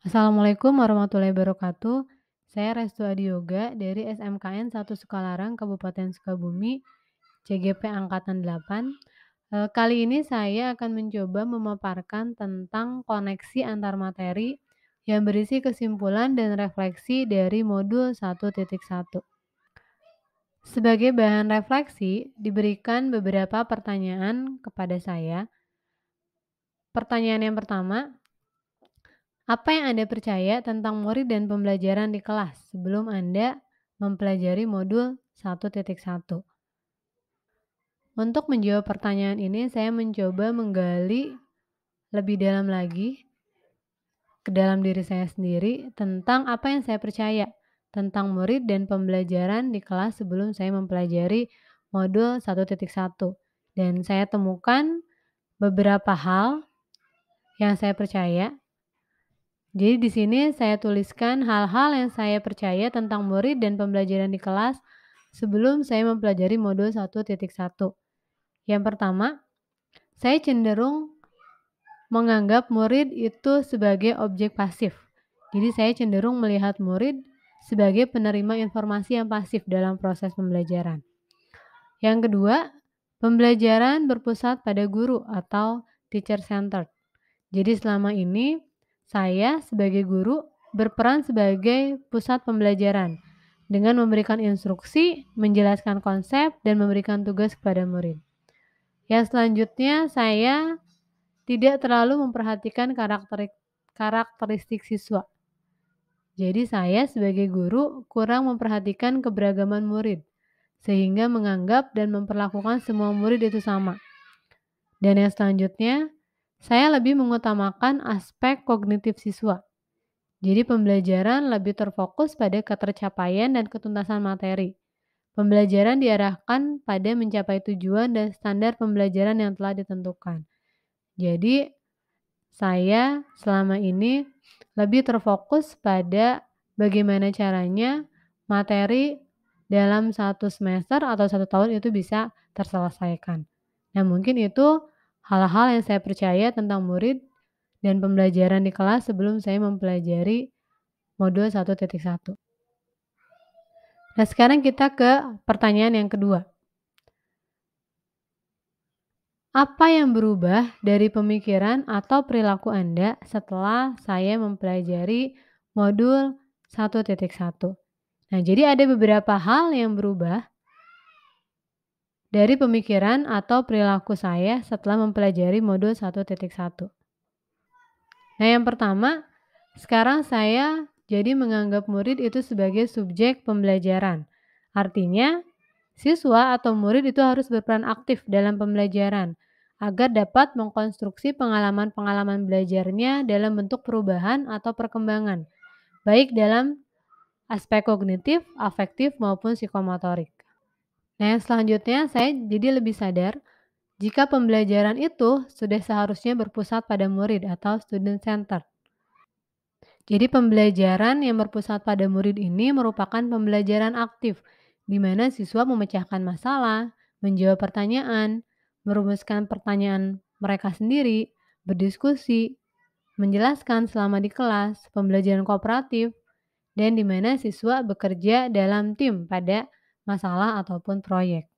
Assalamualaikum warahmatullahi wabarakatuh. Saya Restu Adiyoga dari SMKN 1 Sukalarang, Kabupaten Sukabumi, CGP Angkatan 8. Kali ini saya akan mencoba memaparkan tentang koneksi antar materi yang berisi kesimpulan dan refleksi dari modul 1.1. Sebagai bahan refleksi, diberikan beberapa pertanyaan kepada saya. Pertanyaan yang pertama, apa yang Anda percaya tentang murid dan pembelajaran di kelas sebelum Anda mempelajari modul 1.1? Untuk menjawab pertanyaan ini, saya mencoba menggali lebih dalam lagi ke dalam diri saya sendiri tentang apa yang saya percaya tentang murid dan pembelajaran di kelas sebelum saya mempelajari modul 1.1. Dan saya temukan beberapa hal yang saya percaya. Jadi di sini saya tuliskan hal-hal yang saya percaya tentang murid dan pembelajaran di kelas sebelum saya mempelajari modul 1.1. Yang pertama, saya cenderung menganggap murid itu sebagai objek pasif. Jadi saya cenderung melihat murid sebagai penerima informasi yang pasif dalam proses pembelajaran. Yang kedua, pembelajaran berpusat pada guru atau teacher centered. Jadi selama ini saya sebagai guru berperan sebagai pusat pembelajaran dengan memberikan instruksi, menjelaskan konsep, dan memberikan tugas kepada murid. Yang selanjutnya saya tidak terlalu memperhatikan karakteristik siswa. Jadi saya sebagai guru kurang memperhatikan keberagaman murid, sehingga menganggap dan memperlakukan semua murid itu sama. Dan yang selanjutnya, saya lebih mengutamakan aspek kognitif siswa. Jadi pembelajaran lebih terfokus pada ketercapaian dan ketuntasan materi. Pembelajaran diarahkan pada mencapai tujuan dan standar pembelajaran yang telah ditentukan. Jadi saya selama ini lebih terfokus pada bagaimana caranya materi dalam satu semester atau satu tahun itu bisa terselesaikan. Nah mungkin itu hal-hal yang saya percaya tentang murid dan pembelajaran di kelas sebelum saya mempelajari modul 1.1. Nah sekarang kita ke pertanyaan yang kedua. Apa yang berubah dari pemikiran atau perilaku Anda setelah saya mempelajari modul 1.1? Nah, jadi ada beberapa hal yang berubah dari pemikiran atau perilaku saya setelah mempelajari modul 1.1. Nah, yang pertama, sekarang saya jadi menganggap murid itu sebagai subjek pembelajaran. Artinya, siswa atau murid itu harus berperan aktif dalam pembelajaran agar dapat mengkonstruksi pengalaman-pengalaman belajarnya dalam bentuk perubahan atau perkembangan, baik dalam aspek kognitif, afektif, maupun psikomotorik. Nah, yang selanjutnya saya jadi lebih sadar jika pembelajaran itu sudah seharusnya berpusat pada murid atau student center. Jadi pembelajaran yang berpusat pada murid ini merupakan pembelajaran aktif, di mana siswa memecahkan masalah, menjawab pertanyaan, merumuskan pertanyaan mereka sendiri, berdiskusi, menjelaskan selama di kelas, pembelajaran kooperatif, dan di mana siswa bekerja dalam tim pada masalah ataupun proyek.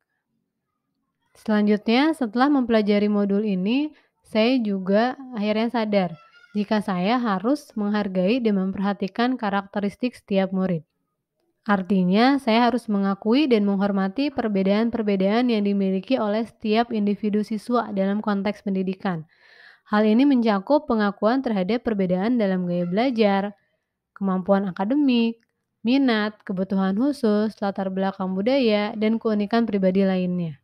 Selanjutnya, setelah mempelajari modul ini, saya juga akhirnya sadar jika saya harus menghargai dan memperhatikan karakteristik setiap murid. Artinya, saya harus mengakui dan menghormati perbedaan-perbedaan yang dimiliki oleh setiap individu siswa dalam konteks pendidikan. Hal ini mencakup pengakuan terhadap perbedaan dalam gaya belajar, kemampuan akademik, minat, kebutuhan khusus, latar belakang budaya, dan keunikan pribadi lainnya.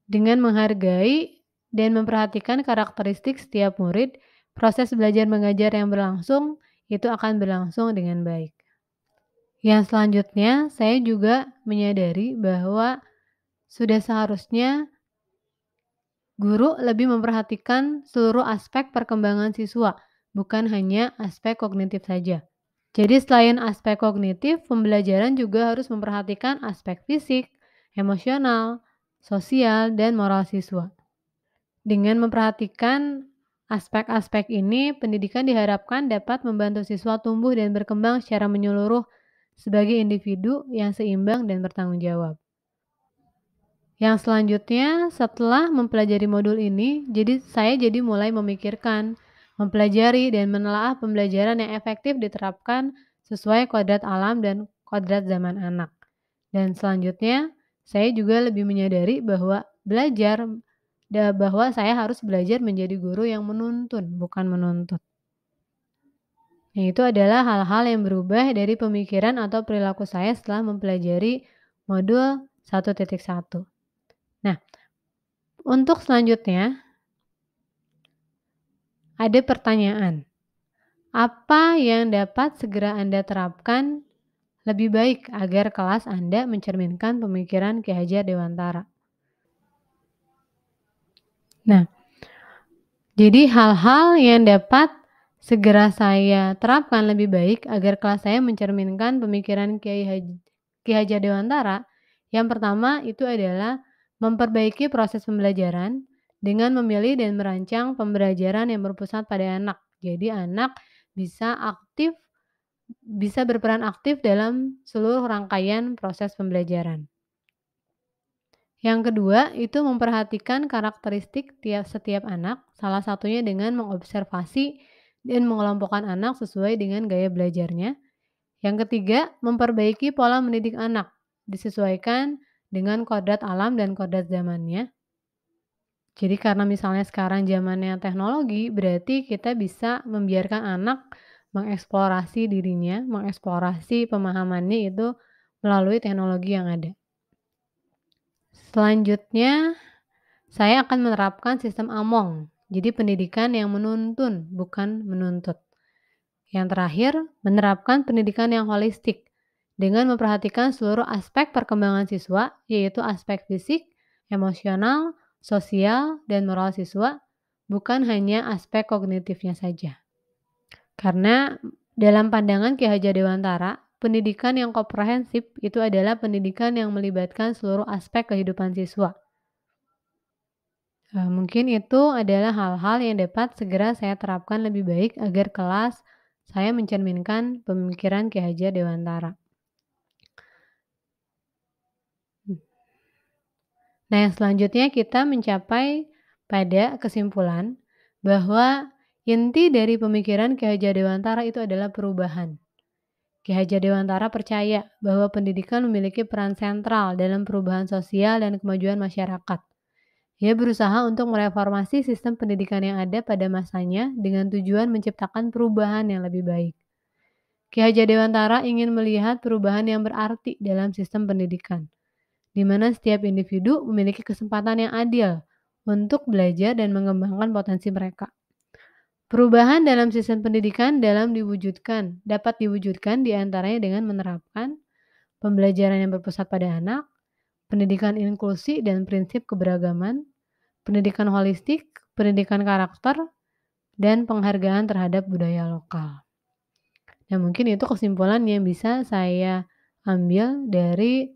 Dengan menghargai dan memperhatikan karakteristik setiap murid, proses belajar mengajar yang berlangsung itu akan berlangsung dengan baik. Yang selanjutnya, saya juga menyadari bahwa sudah seharusnya guru lebih memperhatikan seluruh aspek perkembangan siswa, bukan hanya aspek kognitif saja. Jadi selain aspek kognitif, pembelajaran juga harus memperhatikan aspek fisik, emosional, sosial, dan moral siswa. Dengan memperhatikan Aspek-aspek ini pendidikan diharapkan dapat membantu siswa tumbuh dan berkembang secara menyeluruh sebagai individu yang seimbang dan bertanggung jawab. Yang selanjutnya setelah mempelajari modul ini, saya mulai memikirkan, mempelajari dan menelaah pembelajaran yang efektif diterapkan sesuai kodrat alam dan kodrat zaman anak. Dan selanjutnya, saya juga lebih menyadari bahwa saya harus belajar menjadi guru yang menuntun, bukan menuntut. Itu adalah hal-hal yang berubah dari pemikiran atau perilaku saya setelah mempelajari modul 1.1. Nah, untuk selanjutnya ada pertanyaan. Apa yang dapat segera Anda terapkan lebih baik agar kelas Anda mencerminkan pemikiran Ki Hajar Dewantara? Nah, jadi hal-hal yang dapat segera saya terapkan lebih baik agar kelas saya mencerminkan pemikiran Ki Hajar Dewantara, yang pertama itu adalah memperbaiki proses pembelajaran dengan memilih dan merancang pembelajaran yang berpusat pada anak. Jadi anak bisa berperan aktif dalam seluruh rangkaian proses pembelajaran. Yang kedua, itu memperhatikan karakteristik setiap anak, salah satunya dengan mengobservasi dan mengelompokkan anak sesuai dengan gaya belajarnya. Yang ketiga, memperbaiki pola mendidik anak, disesuaikan dengan kodrat alam dan kodrat zamannya. Jadi karena misalnya sekarang zamannya teknologi, berarti kita bisa membiarkan anak mengeksplorasi dirinya, mengeksplorasi pemahamannya itu melalui teknologi yang ada. Selanjutnya, saya akan menerapkan sistem AMONG, jadi pendidikan yang menuntun, bukan menuntut. Yang terakhir, menerapkan pendidikan yang holistik, dengan memperhatikan seluruh aspek perkembangan siswa, yaitu aspek fisik, emosional, sosial, dan moral siswa, bukan hanya aspek kognitifnya saja. Karena dalam pandangan Ki Hajar Dewantara, pendidikan yang komprehensif itu adalah pendidikan yang melibatkan seluruh aspek kehidupan siswa. Mungkin itu adalah hal-hal yang dapat segera saya terapkan lebih baik agar kelas saya mencerminkan pemikiran Ki Hajar Dewantara. Nah, yang selanjutnya kita mencapai pada kesimpulan bahwa inti dari pemikiran Ki Hajar Dewantara itu adalah perubahan. Ki Hajar Dewantara percaya bahwa pendidikan memiliki peran sentral dalam perubahan sosial dan kemajuan masyarakat. Ia berusaha untuk mereformasi sistem pendidikan yang ada pada masanya dengan tujuan menciptakan perubahan yang lebih baik. Ki Hajar Dewantara ingin melihat perubahan yang berarti dalam sistem pendidikan, di mana setiap individu memiliki kesempatan yang adil untuk belajar dan mengembangkan potensi mereka. Perubahan dalam sistem pendidikan dapat diwujudkan diantaranya dengan menerapkan pembelajaran yang berpusat pada anak, pendidikan inklusi dan prinsip keberagaman, pendidikan holistik, pendidikan karakter, dan penghargaan terhadap budaya lokal. Nah, mungkin itu kesimpulan yang bisa saya ambil dari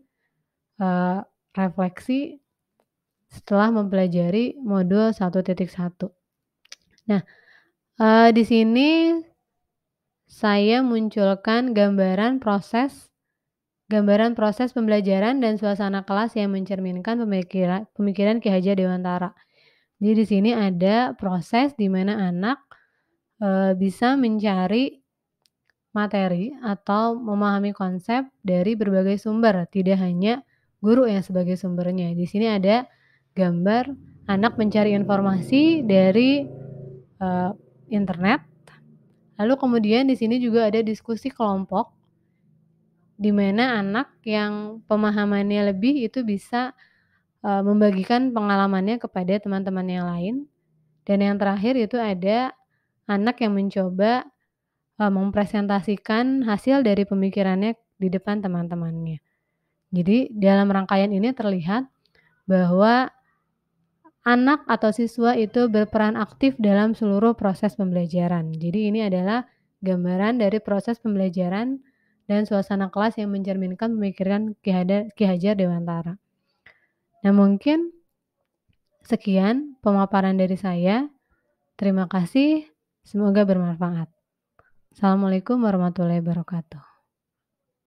refleksi setelah mempelajari modul 1.1. Nah, di sini saya munculkan gambaran proses pembelajaran dan suasana kelas yang mencerminkan pemikiran Ki Hajar Dewantara. Jadi di sini ada proses di mana anak bisa mencari materi atau memahami konsep dari berbagai sumber, tidak hanya guru yang sebagai sumbernya. Di sini ada gambar anak mencari informasi dari internet. Lalu kemudian di sini juga ada diskusi kelompok, di mana anak yang pemahamannya lebih itu bisa membagikan pengalamannya kepada teman-teman yang lain. Dan yang terakhir itu ada anak yang mencoba mempresentasikan hasil dari pemikirannya di depan teman-temannya. Jadi dalam rangkaian ini terlihat bahwa anak atau siswa itu berperan aktif dalam seluruh proses pembelajaran. Jadi ini adalah gambaran dari proses pembelajaran dan suasana kelas yang mencerminkan pemikiran Ki Hajar Dewantara. Nah, mungkin sekian pemaparan dari saya. Terima kasih, semoga bermanfaat. Assalamualaikum warahmatullahi wabarakatuh.